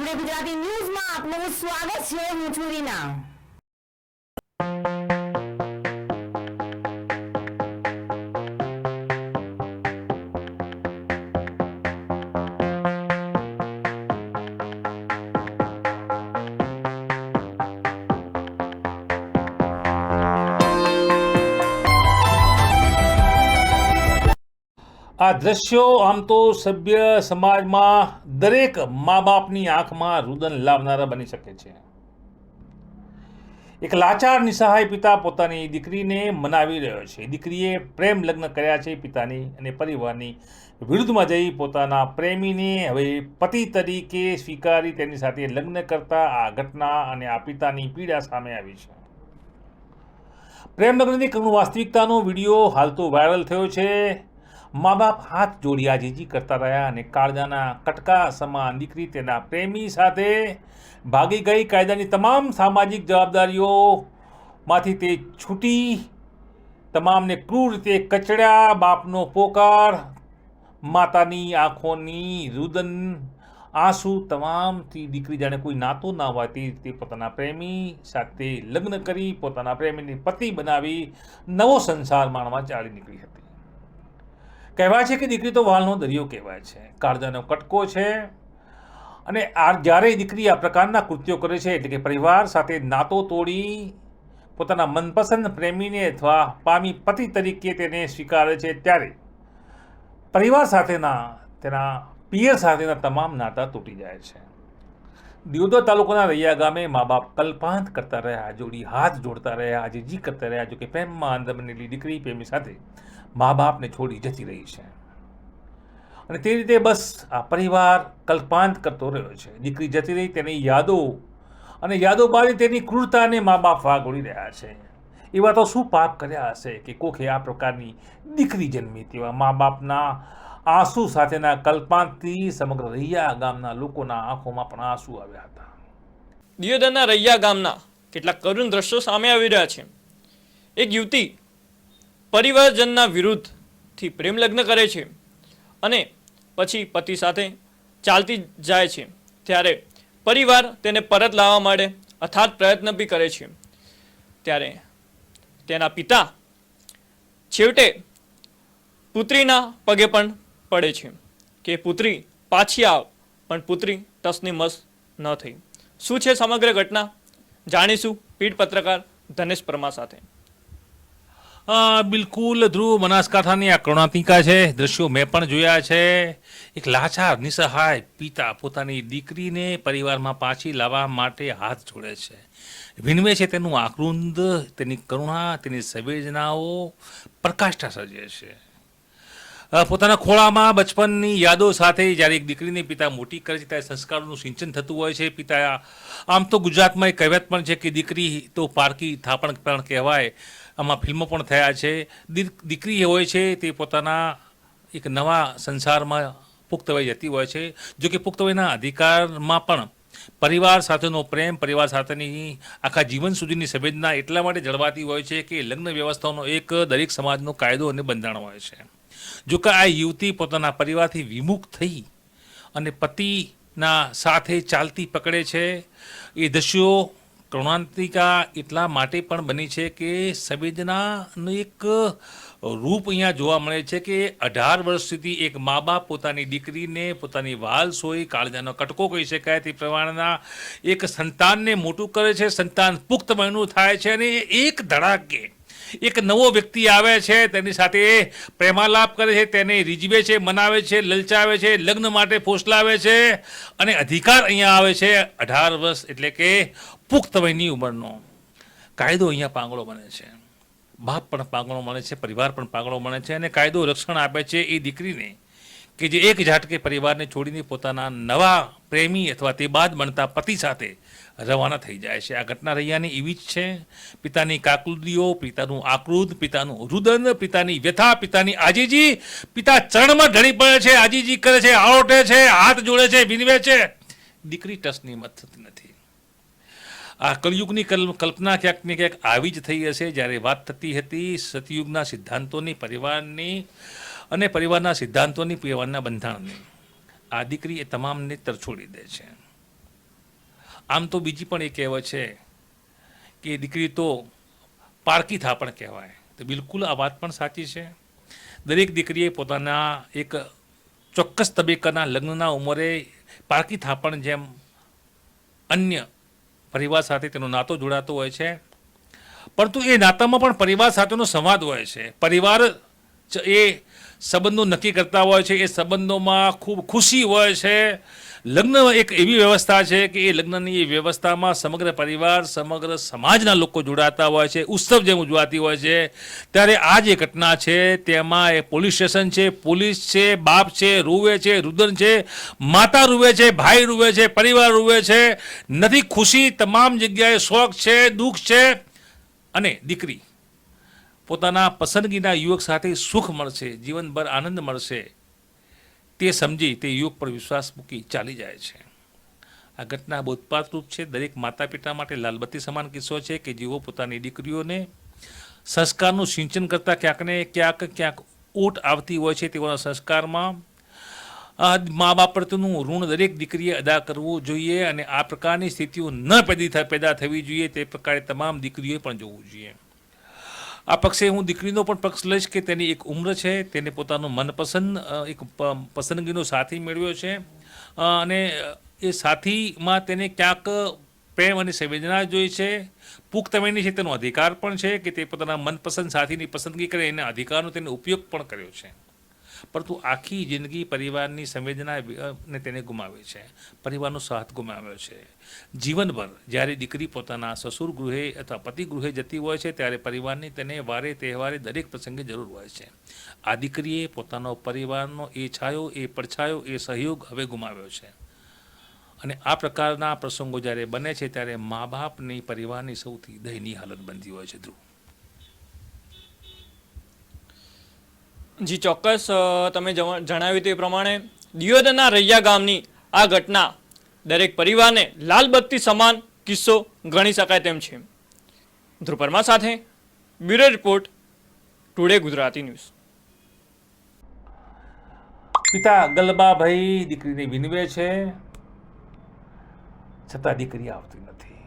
અને ગુજરાતી ન્યૂઝમાં આપનું સ્વાગત છે. હું છું રીના. આ દ્રશ્યો આમ તો સભ્ય સમાજમાં દરેક મા બાપની આંખમાં રુદન લાવનારા બની શકે છે. એક લાચાર નિસહાય પિતા પોતાની દીકરીને મનાવી રહ્યો છે. દીકરીએ પ્રેમ લગ્ન કર્યા છે પિતાની અને પરિવારની વિરુદ્ધમાં જઈ પોતાના પ્રેમીને હવે પતિ તરીકે સ્વીકારી તેની સાથે લગ્ન કરતા આ ઘટના અને આ પિતાની પીડા સામે આવી છે. પ્રેમ લગ્નની કરુણ વાસ્તવિકતાનો વિડીયો હાલ તો વાયરલ થયો છે. મા બાપ હાથ જોડી આજીજી કરતા રહ્યા અને કાળજાના કટકા સમાન દીકરી તેના પ્રેમી સાથે ભાગી ગઈ. કાયદાની તમામ સામાજિક જવાબદારીઓમાંથી તે છૂટી તમામને ક્રૂર રીતે કચડ્યા. બાપનો પોકાર, માતાની આંખોની રુદન આંસુ, તમામથી દીકરી જાણે કોઈ નાતો ના હોય તે રીતે પોતાના પ્રેમી સાથે લગ્ન કરી પોતાના પ્રેમીને પતિ બનાવી નવો સંસાર માણવા ચાલી નીકળી હતી. કહેવાય છે કે દીકરી તો વાલનો દરિયો કહેવાય છે, કાળજાનો કટકો છે. અને જ્યારે દીકરી આ પ્રકારના કૃત્યો કરે છે એટલે કે પરિવાર સાથે નાતો તોડી પોતાના મનપસંદ પ્રેમીને અથવા પામી પતિ તરીકે તેને સ્વીકારે છે, ત્યારે પરિવાર સાથેના તેના પિયર સાથેના તમામ નાતા તૂટી જાય છે. દિયોદર તાલુકાના રૈયા ગામે મા બાપ કલ્પાંત કરતા રહ્યા, જોડી હાથ જોડતા રહ્યા, આજીજી કરતા રહ્યા. જો કે પ્રેમમાં અંદર બનેલી દીકરી પ્રેમી સાથે મા બાપને છોડી જતી રહી છે અને તે રીતે બસ આ પરિવાર કલ્પાંત કરતો રહ્યો છે. દીકરી જતી રહી તેની યાદો અને યાદો બાદ તેની ક્રૂરતાને મા બાપ વાગોળી રહ્યા છે. એવા તો શું પાપ કર્યા હશે કે કોખે આ પ્રકારની દીકરી જન્મી? તેવા મા બાપના આંસુ સાથેના કલ્પાંતથી સમગ્ર રૈયા ગામના લોકોના આંખોમાં પણ આંસુ આવ્યા હતા. દિયોદરના રૈયા ગામના કેટલાક કરુણ દ્રશ્યો સામે આવી રહ્યા છે. એક યુવતી પરિવારજનના વિરુદ્ધથી પ્રેમ લગ્ન કરે છે અને પછી પતિ સાથે ચાલતી જાય છે, ત્યારે પરિવાર તેને પરત લાવવા માટે અથાગ પ્રયત્ન બી કરે છે. ત્યારે તેના પિતા છેવટે પુત્રીના પગે પણ પડે છે કે પુત્રી પાછી આવ, પણ પુત્રી ટસની મસ ન થઈ. શું છે સમગ્ર ઘટના જાણીશું પીઢ પત્રકાર ધનેશ પરમાર સાથે. બિલકુલ ધ્રુવ, બનાસકાંઠાની આ કરુણાંતિકા છે. દ્રશ્યો મેં પણ જોયા છે. એક લાચાર નિસહાય પિતા પોતાની દીકરીને પરિવારમાં પાછી લાવવા માટે હાથ જોડે છે, વિનવે છે તેનું આક્રુંદ, તેની કરુણા, તેની સંવેદનાઓ પ્રકાષ્ઠા સર્જે છે. પોતાના ખોળામાં બચપનની યાદો સાથે જ્યારે એક દીકરીને પિતા મોટી કરે છે ત્યારે સંસ્કારોનું સિંચન થતું હોય છે. પિતા આમ તો ગુજરાતમાં એક કહેવત પણ છે કે દીકરી તો પારકી થાપણ પણ કહેવાય. આમાં ફિલ્મો પણ થયા છે. દીકરી હોય છે તે પોતાના એક નવા સંસારમાં પુખ્ત વય જતી હોય છે. જો કે પુખ્ત વયના અધિકારમાં પણ પરિવાર સાથેનો પ્રેમ, પરિવાર સાથેની આખા જીવન સુધીની સંવેદના એટલા માટે જળવાતી હોય છે કે લગ્ન વ્યવસ્થાનો એક દરેક સમાજનો કાયદો અને બંધારણ હોય છે. જો કે આ યુવતી પોતાના પરિવારથી વિમુખ થઈ અને પતિના સાથે ચાલતી પકડે છે. એ દ્રશ્યો કરુણાંતિકા એટલા માટે પણ બની છે કે સંવેદનાનું એક રૂપ અહીંયા જોવા મળે છે કે 18 વર્ષ સુધી એક મા બાપ પોતાની દીકરીને પોતાની વાલ સોઈ કાળજાનો કટકો કહી શકાય તે પ્રમાણેના એક સંતાનને મોટું કરે છે. સંતાન પુખ્ત વયનું થાય છે અને એક ધડાકે એક નવો વ્યક્તિ આવે છે, તેની સાથે પ્રેમાલાપ કરે છે, તેને રીઝવે છે, મનાવે છે, લલચાવે છે, લગ્ન માટે ફોસલાવે છે અને અધિકાર અહીંયા આવે છે 18 વર્ષ એટલે કે પુખ્ત વયની ઉંમરનો. કાયદો અહીંયા પાંગળો બને છે, બાપ પણ પાંગળો બને છે, પરિવાર પણ પાંગળો બને છે અને કાયદો રક્ષણ આપે છે એ દીકરીને કે જે એક ઝાટકે પરિવારને છોડીને પોતાના નવા પ્રેમી અથવા તે બાદ બનતા પતિ સાથે રવાના થઈ જાય છે. આ ઘટના રૈયાની એવી જ છે. પિતાની કાકુલીઓ, પિતાનું આક્રોધ, પિતાનું રુદન, પિતાની વ્યથા, પિતાની આજીજી. પિતા ચરણમાં ઢળી પડે છે, આજીજી કરે છે, આળોટે છે, હાથ જોડે છે, વિનવે છે. દીકરી ટસની મત થતી નથી. આ કલયુગની કલ્પના ક્યાંક ને ક્યાંક આવી જ થઈ હશે જ્યારે વાત થતી હતી સતયુગના સિદ્ધાંતોની, પરિવારની અને પરિવારના સિદ્ધાંતોની, પરિવારના બંધારણની. આ દીકરી એ તમામને તરછોડી દે છે. આમ તો બીજી પણ એક કહેવત છે કે દીકરી તો પારકી થાપણ કહેવાય, તો બિલકુલ આ વાત પણ સાચી છે. દરેક દીકરીએ પોતાના એક ચોક્કસ તબક્કાના લગ્નના ઉંમરે પારકી થાપણ જેમ અન્ય પરિવાર સાથે તેનો નાતો જોડાતો હોય છે, પરંતુ એ નાતામાં પણ પરિવાર સાથેનો સંવાદ હોય છે. પરિવાર એ સંબંધો નક્કી કરતા હોય છે, એ સંબંધોમાં ખૂબ ખુશી હોય છે. લગ્ન એક એવી વ્યવસ્થા છે કે એ લગ્નની એ વ્યવસ્થામાં સમગ્ર પરિવાર, સમગ્ર સમાજના લોકો જોડાતા હોય છે, ઉત્સવ જેમ ઉજવાતી હોય છે. ત્યારે આ જે ઘટના છે તેમાં એ પોલીસ સ્ટેશન છે, પોલીસ છે, બાપ છે, રૂવે છે, રુદન છે, માતા રૂવે છે, ભાઈ રૂવે છે, પરિવાર રૂવે છે. નથી ખુશી, તમામ જગ્યાએ શોક છે, દુઃખ છે. અને દીકરી પોતાના પસંદગીના યુવક સાથે સુખ મળશે, જીવનભર આનંદ મળશે, તે સમજી તે યુવક પર વિશ્વાસ મૂકી ચાલી જાય છે. આ ઘટના બોધપાઠરૂપ છે. દરેક માતા પિતા માટે લાલબત્તી સમાન કિસ્સો છે કે જેઓ પોતાની દીકરીઓને સંસ્કારનું સિંચન કરતા ક્યાંક ને ક્યાંક ઊટ આવતી હોય છે. તેઓના સંસ્કારમાં મા બાપ પ્રત્યેનું ઋણ દરેક દીકરીએ અદા કરવું જોઈએ અને આ પ્રકારની સ્થિતિઓ ન પેદા થવી જોઈએ. તે પ્રકારે તમામ દીકરીઓએ પણ જોવું જોઈએ. આ પક્ષે હું દીકરીનો પણ પક્ષ લઈશ કે તેની એક ઉંમર છે, તેને પોતાનો મનપસંદ એક પસંદગીનો સાથી મેળવ્યો છે અને એ સાથીમાં તેને ક્યાંક પ્રેમ અને સંવેદના જોઈ છે. પુખ્તવયની છે તેનો અધિકાર પણ છે કે તે પોતાના મનપસંદ સાથીની પસંદગી કરે, એના અધિકારનો તેને ઉપયોગ પણ કર્યો છે. પરંતુ આખી જિંદગી પરિવારની સંવેદનાને તેને ગુમાવે છે, પરિવારનો સાથ ગુમાવ્યો છે. જીવનભર જ્યારે દીકરી પોતાના સસુર ગૃહે અથવા પતિ ગૃહે જતી હોય છે ત્યારે પરિવારની તેને વારે તહેવારે દરેક પ્રસંગે જરૂર હોય છે. આ દીકરીએ પોતાનો પરિવારનો એ છાયો, એ પડછાયો, એ સહયોગ હવે ગુમાવ્યો છે. અને આ પ્રકારના પ્રસંગો જ્યારે બને છે ત્યારે મા બાપની, પરિવારની સૌથી દયનીય હાલત બનતી હોય છે. ધ્રુવ, જી ચોક્કસ, તમે જણાવ્યું તે પ્રમાણે દિયોદરના રૈયા ગામની આ ઘટના દરેક પરિવારને લાલબત્તી સમાન કિસ્સો ગણી શકાય તેમ છે. ધ્રુવ પરમાર સાથે bureau report, today Gujarati news. પિતા ગલબાભાઈ દીકરીને વિનવે છે, છતાં દીકરી આવતી નથી.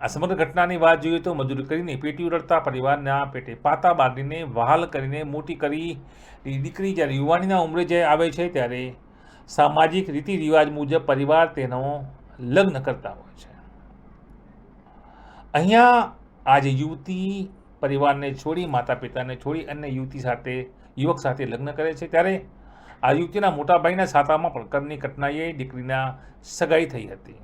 આ સમગ્ર ઘટનાની વાત જોઈએ તો મજૂરી કરીને પેટી ઉરડતા પરિવારના પેટે પાતા બાંધીને વહાલ કરીને મોટી કરી દીકરી જ્યારે યુવાનીના ઉંમરે જે આવે છે ત્યારે સામાજિક રીતિ રિવાજ મુજબ પરિવાર તેનો લગ્ન કરતા હોય છે. અહીંયા આ જે યુવતી પરિવારને છોડી, માતા પિતાને છોડી અન્ય યુવક સાથે લગ્ન કરે છે ત્યારે આ યુવતીના મોટા ભાઈના સાતામાં પણ કર્મની ઘટનાએ દીકરીના સગાઈ થઈ હતી.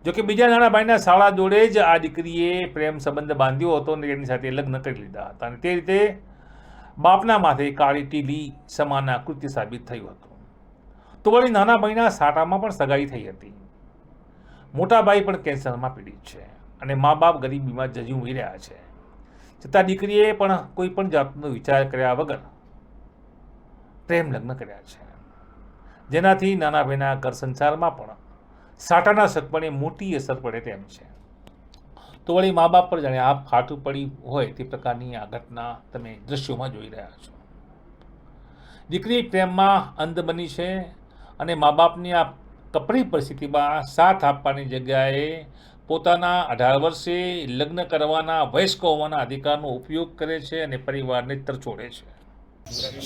જોકે બીજા નાના ભાઈના શાળા જોડે જ આ દીકરીએ પ્રેમ સંબંધ બાંધ્યો હતો અને તેની સાથે લગ્ન કરી લીધા હતા અને તે રીતે બાપના માથે કાળી ટીલી સમાનના કૃત્ય સાબિત થયું હતું. તો વળી નાના ભાઈના સાટામાં પણ સગાઈ થઈ હતી. મોટા ભાઈ પણ કેન્સરમાં પીડિત છે અને મા બાપ ગરીબીમાં ઝઝૂમી રહ્યા છે. છતાં દીકરીએ પણ કોઈ પણ જાતનો વિચાર કર્યા વગર પ્રેમ લગ્ન કર્યા છે, જેનાથી નાના ભાઈના ઘર સંસારમાં પણ સાટાના સગપણે મોટી અસર પડે તેમ છે. તો વળી મા બાપ પર જાણે આપ ફાટું પડી હોય તે પ્રકારની આ ઘટના તમે દ્રશ્યોમાં જોઈ રહ્યા છો. દીકરી પ્રેમમાં અંધ બની છે અને મા બાપની આ કપરી પરિસ્થિતિમાં સાથ આપવાની જગ્યાએ પોતાના 18 વર્ષે લગ્ન કરવાના વયસ્ક હોવાના અધિકારનો ઉપયોગ કરે છે અને પરિવારને તરછોડે છે.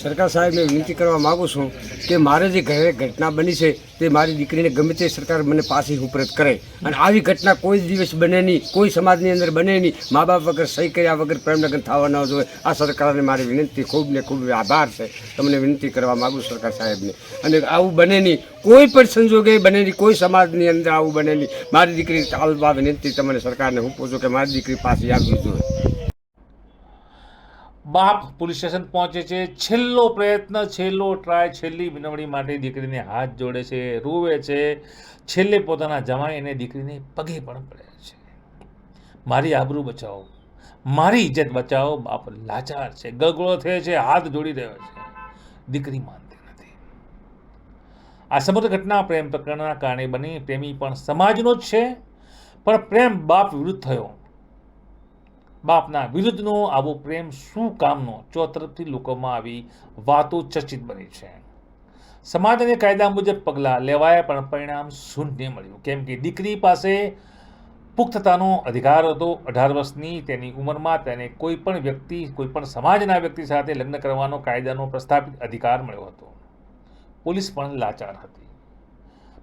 સરકાર સાહેબને વિનંતી કરવા માગું છું કે મારે જે ઘરે ઘટના બની છે તે મારી દીકરીને ગમે તે સરકાર મને પાછી સુપરત કરે અને આવી ઘટના કોઈ દિવસ બને નહીં, કોઈ સમાજની અંદર બને નહીં. મા બાપ વગર સહી કર્યા વગર પ્રેમ લગ્ન થવા ન જોઈએ. આ સરકારને મારી વિનંતી ખૂબ ને ખૂબ આભાર છે. તમને વિનંતી કરવા માગું સરકાર સાહેબને. અને આવું બને નહીં, કોઈ પણ સંજોગે બને નહીં, કોઈ સમાજની અંદર આવું બને નહીં. મારી દીકરી ચાલવા વિનંતી તમને સરકારને હું પૂછું કે મારી દીકરી પાછી આવવી જોઈએ. બાપ પોલીસ સ્ટેશન પહોંચે છે, છેલ્લો પ્રયત્ન, છેલ્લો ટ્રાય, છેલ્લી વિનવણી માટે દીકરીને હાથ જોડે છે, રોવે છે, છેલ્લે પોતાના જમાઈ અને દીકરીને પગે પણ પડે છે. મારી આબરૂ બચાવો, મારી ઇજ્જત બચાવો. બાપ લાચાર છે, ગળગળો થયો છે, હાથ જોડી રહ્યો છે. દીકરી માનતી નથી. આ સમગ્ર ઘટના પ્રેમ પ્રકરણના કારણે બની. પ્રેમી પણ સમાજનો જ છે, પણ પ્રેમ બાપ વિરુદ્ધ થયો. બાપના વિરુદ્ધનો આવો પ્રેમ શું કામનો? ચોતરફથી લોકોમાં આવી વાતો ચર્ચિત બની છે. સમાજ અને કાયદા મુજબ પગલાં લેવાયા પણ પરિણામ શૂન્ય મળ્યું, કેમ કે દીકરી પાસે પુખ્તતાનો અધિકાર હતો. 18 વર્ષની તેની ઉંમરમાં તેને કોઈ પણ સમાજના વ્યક્તિ સાથે લગ્ન કરવાનો કાયદાનો પ્રસ્થાપિત અધિકાર મળ્યો હતો. પોલીસ પણ લાચાર હતી,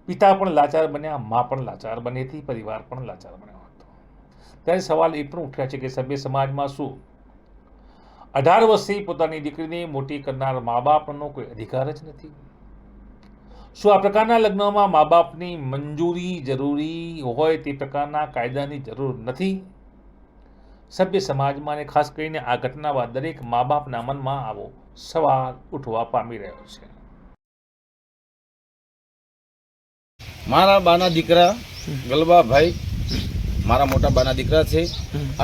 પિતા પણ લાચાર બન્યા, મા પણ લાચાર બની હતી, પરિવાર પણ લાચાર બન્યો હતો. ત્યારે સવાલ એ પણ ઉઠ્યા છે કે સભ્ય સમાજમાં શું 18 વર્ષથી પોતાની દીકરીને મોટી કરનાર મા બાપનો કોઈ અધિકાર જ નથી? શું આ પ્રકારના લગ્નમાં મા બાપની મંજૂરી જરૂરી હોય તે પ્રકારના કાયદાની જરૂર નથી? સભ્ય સમાજમાં અને ખાસ કરીને આ ઘટના બાદ દરેક મા બાપના મનમાં આવો સવાલ ઉઠવા પામી રહ્યો છે. મારા બાના દીકરા ગલબાભાઈ મારા મોટા બાના દીકરા છે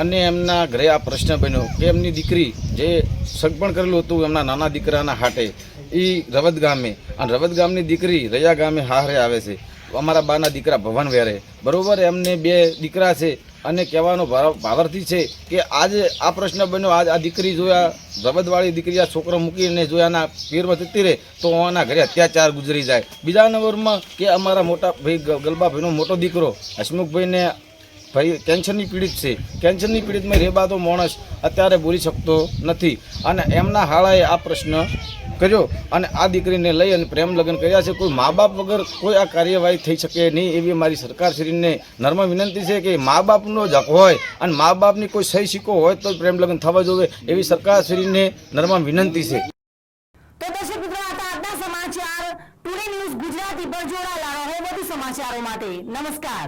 અને એમના ઘરે આ પ્રશ્ન બન્યો કે એમની દીકરી જે સગપણ કરેલું હતું એમના નાના દીકરાના હાટે એ રવત ગામે, અને રવત ગામની દીકરી રૈયા ગામે હારે આવે છે. અમારા બાના દીકરા ભવન વેરે, બરોબર, એમને 2 દીકરા છે. અને કહેવાનો ભાવાર્થી છે કે આજે આ પ્રશ્ન બન્યો, આજ આ દીકરી જોયા રવતવાળી દીકરી આ છોકરો મૂકીને જોયાના પીરમાં જતી રહે તો આના ઘરે અત્યાચાર ગુજરી જાય. બીજા નંબરમાં કે અમારા મોટા ભાઈ ગલબાભાઈનો મોટો દીકરો હસમુખભાઈને ભાઈ કેન્સરની પીડિત છે. કેન્સરની પીડિતમાં રેબાતો માણસ અત્યારે બોલી શકતો નથી, અને એમના હાળાએ આ પ્રશ્ન કર્યો અને આ દીકરીને લઈ અને પ્રેમ લગ્ન કર્યા છે. કોઈ મા બાપ વગર કોઈ આ કાર્યવાહી થઈ શકે નહીં એવી મારી સરકારશ્રીને નર્મ વિનંતી છે કે મા બાપનો જ હક હોય અને મા બાપની કોઈ સહી સિક્કો હોય તો પ્રેમ લગ્ન થવા જોઈએ એવી સરકારશ્રીને નર્મ વિનંતી છે. તો દર્શક મિત્રો, આ હતા આજના સમાચાર. ટુડે ન્યૂઝ ગુજરાતી પર જોડાયેલા રહો વધુ સમાચારો માટે. નમસ્કાર.